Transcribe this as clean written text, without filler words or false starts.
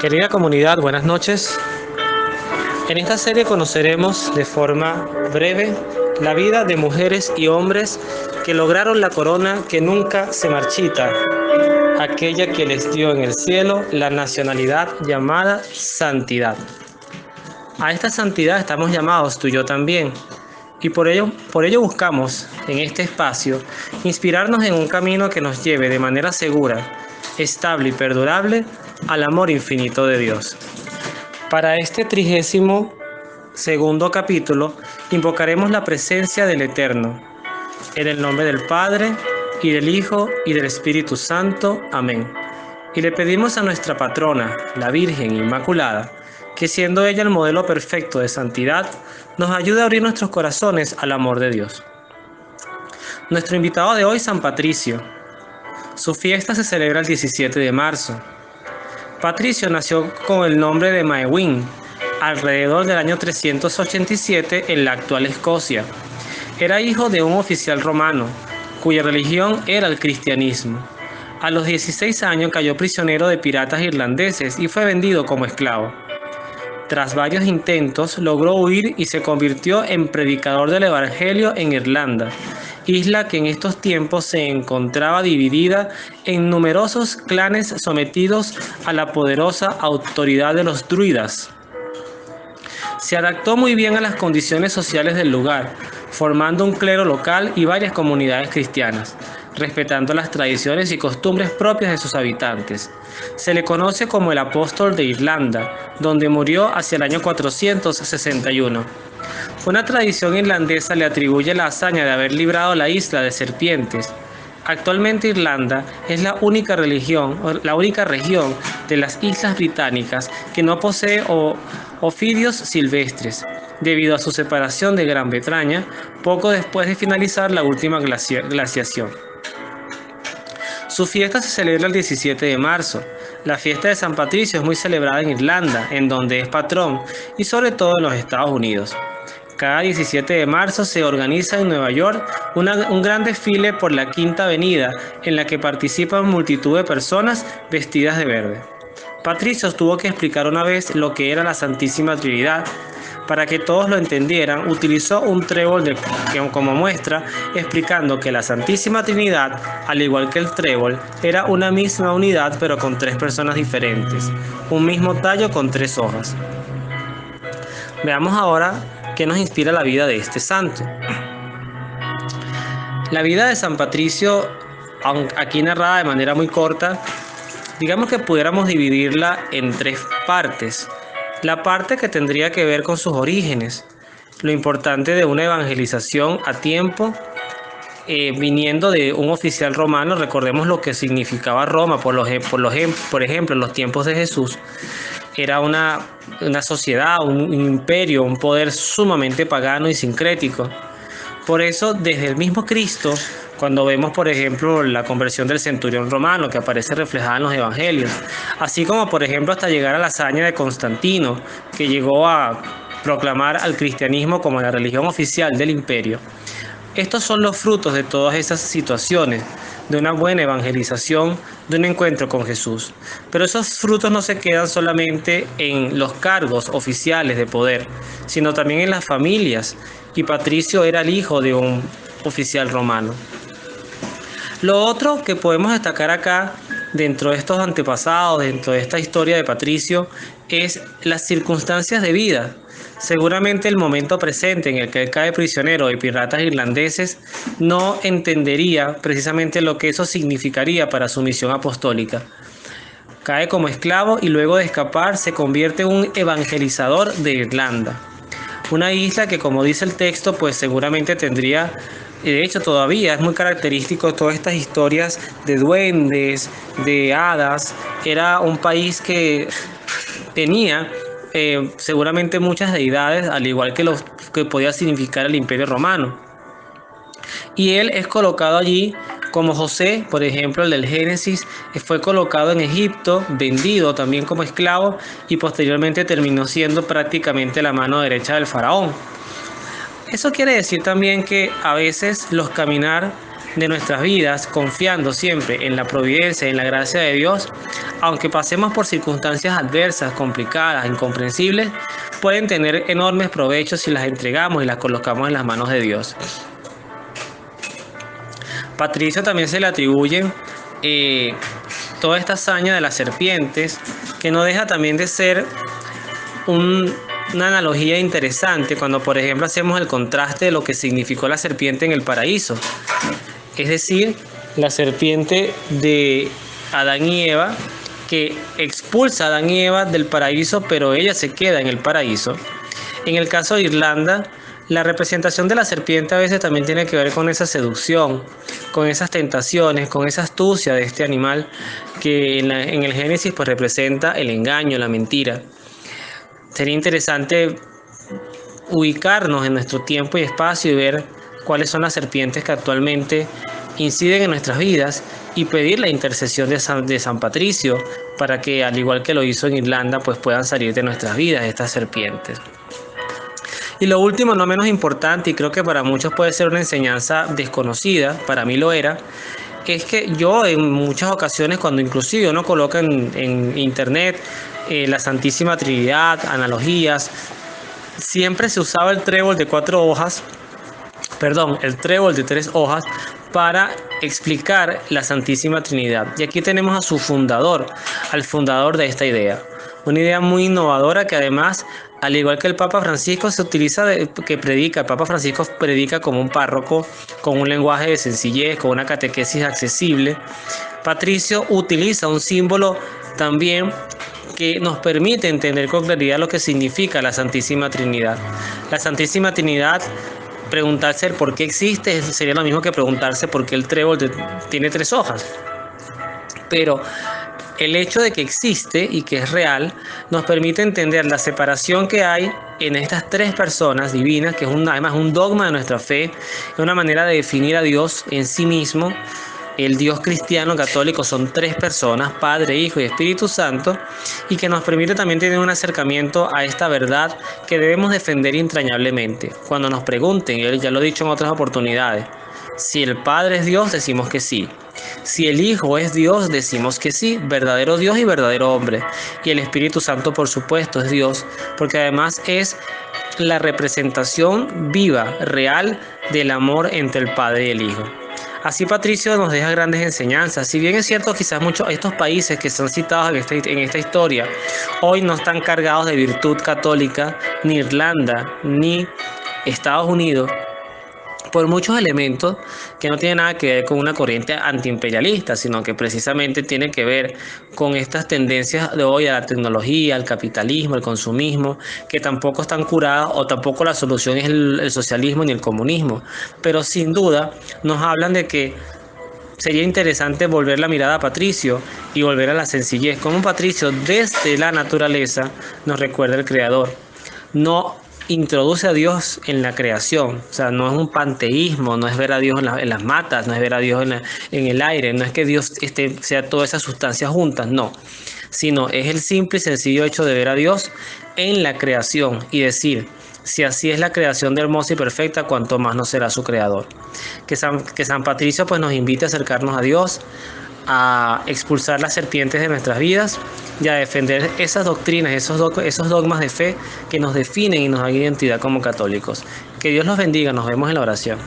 Querida comunidad, buenas noches. En esta serie conoceremos de forma breve la vida de mujeres y hombres que lograron la corona que nunca se marchita, aquella que les dio en el cielo la nacionalidad llamada santidad. A esta santidad estamos llamados tú y yo también, y por ello buscamos en este espacio inspirarnos en un camino que nos lleve de manera segura, estable y perdurable al amor infinito de Dios. Para este 32º capítulo invocaremos la presencia del Eterno, en el nombre del Padre, y del Hijo, y del Espíritu Santo. Amén. Y le pedimos a nuestra patrona, la Virgen Inmaculada, que siendo ella el modelo perfecto de santidad, nos ayude a abrir nuestros corazones al amor de Dios. Nuestro invitado de hoy, San Patricio. Su fiesta se celebra el 17 de marzo. Patricio nació con el nombre de Maewin, alrededor del año 387 en la actual Escocia. Era hijo de un oficial romano, cuya religión era el cristianismo. A los 16 años cayó prisionero de piratas irlandeses y fue vendido como esclavo. Tras varios intentos, logró huir y se convirtió en predicador del Evangelio en Irlanda, isla que en estos tiempos se encontraba dividida en numerosos clanes sometidos a la poderosa autoridad de los druidas. Se adaptó muy bien a las condiciones sociales del lugar, formando un clero local y varias comunidades cristianas, respetando las tradiciones y costumbres propias de sus habitantes. Se le conoce como el apóstol de Irlanda, donde murió hacia el año 461. Una tradición irlandesa le atribuye la hazaña de haber librado la isla de serpientes. Actualmente Irlanda es la única región de las Islas Británicas que no posee ofidios silvestres, debido a su separación de Gran Bretaña poco después de finalizar la última glaciación. Su fiesta se celebra el 17 de marzo. La fiesta de San Patricio es muy celebrada en Irlanda, en donde es patrón, y sobre todo en los Estados Unidos. Cada 17 de marzo se organiza en Nueva York un gran desfile por la Quinta Avenida, en la que participan multitud de personas vestidas de verde. Patricio tuvo que explicar una vez lo que era la Santísima Trinidad. Para que todos lo entendieran, utilizó un trébol como muestra, explicando que la Santísima Trinidad, al igual que el trébol, era una misma unidad pero con tres personas diferentes, un mismo tallo con tres hojas. Veamos ahora qué nos inspira la vida de este santo. La vida de San Patricio, aquí narrada de manera muy corta, digamos que pudiéramos dividirla en tres partes. La parte que tendría que ver con sus orígenes, lo importante de una evangelización a tiempo, viniendo de un oficial romano. Recordemos lo que significaba Roma, por ejemplo, en los tiempos de Jesús. Era una sociedad, un imperio, un poder sumamente pagano y sincrético. Por eso, desde el mismo Cristo, cuando vemos, por ejemplo, la conversión del centurión romano, que aparece reflejada en los evangelios, así como, por ejemplo, hasta llegar a la hazaña de Constantino, que llegó a proclamar al cristianismo como la religión oficial del imperio. Estos son los frutos de todas esas situaciones, de una buena evangelización, de un encuentro con Jesús. Pero esos frutos no se quedan solamente en los cargos oficiales de poder, sino también en las familias. Y Patricio era el hijo de un oficial romano. Lo otro que podemos destacar acá, dentro de estos antepasados, dentro de esta historia de Patricio, es las circunstancias de vida. Seguramente el momento presente en el que él cae prisionero de piratas irlandeses no entendería precisamente lo que eso significaría para su misión apostólica. Cae como esclavo y luego de escapar se convierte en un evangelizador de Irlanda. Una isla que, como dice el texto, pues seguramente tendría, de hecho todavía es muy característico todas estas historias de duendes, de hadas. Era un país que tenía seguramente muchas deidades, al igual que lo que podía significar el Imperio Romano. Y él es colocado allí como José, por ejemplo, el del Génesis, fue colocado en Egipto, vendido también como esclavo y posteriormente terminó siendo prácticamente la mano derecha del faraón. Eso quiere decir también que a veces los caminar de nuestras vidas, confiando siempre en la providencia y en la gracia de Dios, aunque pasemos por circunstancias adversas, complicadas, incomprensibles, pueden tener enormes provechos si las entregamos y las colocamos en las manos de Dios. Patricio también se le atribuye toda esta hazaña de las serpientes, que no deja también de ser una analogía interesante cuando, por ejemplo, hacemos el contraste de lo que significó la serpiente en el paraíso. Es decir, la serpiente de Adán y Eva, que expulsa a Adán y Eva del paraíso, pero ella se queda en el paraíso. En el caso de Irlanda, la representación de la serpiente a veces también tiene que ver con esa seducción, con esas tentaciones, con esa astucia de este animal que en el Génesis pues representa el engaño, la mentira. Sería interesante ubicarnos en nuestro tiempo y espacio y ver cuáles son las serpientes que actualmente inciden en nuestras vidas y pedir la intercesión de San Patricio para que, al igual que lo hizo en Irlanda, pues puedan salir de nuestras vidas estas serpientes. Y lo último, no menos importante, y creo que para muchos puede ser una enseñanza desconocida, para mí lo era, es que yo en muchas ocasiones, cuando inclusive uno coloca en internet la Santísima Trinidad, analogías, siempre se usaba el trébol de 4 hojas, el trébol de 3 hojas, para explicar la Santísima Trinidad. Y aquí tenemos a su fundador, al fundador de esta idea. Una idea muy innovadora que además, al igual que el Papa Francisco, el Papa Francisco predica como un párroco, con un lenguaje de sencillez, con una catequesis accesible. Patricio utiliza un símbolo también que nos permite entender con claridad lo que significa la Santísima Trinidad. La Santísima Trinidad, preguntarse el por qué existe sería lo mismo que preguntarse por qué el trébol tiene 3 hojas. Pero el hecho de que existe y que es real nos permite entender la separación que hay en estas 3 personas divinas, que es además un dogma de nuestra fe, es una manera de definir a Dios en sí mismo. El Dios cristiano católico son 3 personas, Padre, Hijo y Espíritu Santo, y que nos permite también tener un acercamiento a esta verdad que debemos defender entrañablemente. Cuando nos pregunten, y ya lo he dicho en otras oportunidades, si el Padre es Dios, decimos que sí. Si el Hijo es Dios, decimos que sí, verdadero Dios y verdadero hombre. Y el Espíritu Santo, por supuesto, es Dios, porque además es la representación viva, real, del amor entre el Padre y el Hijo. Así Patricio nos deja grandes enseñanzas. Si bien es cierto, quizás muchos de estos países que son citados en esta historia hoy no están cargados de virtud católica, ni Irlanda, ni Estados Unidos, por muchos elementos que no tienen nada que ver con una corriente antiimperialista, sino que precisamente tiene que ver con estas tendencias de hoy a la tecnología, al capitalismo, al consumismo, que tampoco están curadas, o tampoco la solución es el socialismo ni el comunismo, pero sin duda nos hablan de que sería interesante volver la mirada a Patricio y volver a la sencillez, como Patricio desde la naturaleza nos recuerda el Creador. No introduce a Dios en la creación, o sea, no es un panteísmo, no es ver a Dios en las matas, no es ver a Dios en el aire, no es que Dios sea todas esas sustancias juntas, no, sino es el simple y sencillo hecho de ver a Dios en la creación y decir, si así es la creación de hermosa y perfecta, cuanto más no será su creador. Que San Patricio pues nos invite a acercarnos a Dios, a expulsar las serpientes de nuestras vidas y a defender esas doctrinas, esos dogmas de fe que nos definen y nos dan identidad como católicos. Que Dios los bendiga, nos vemos en la oración.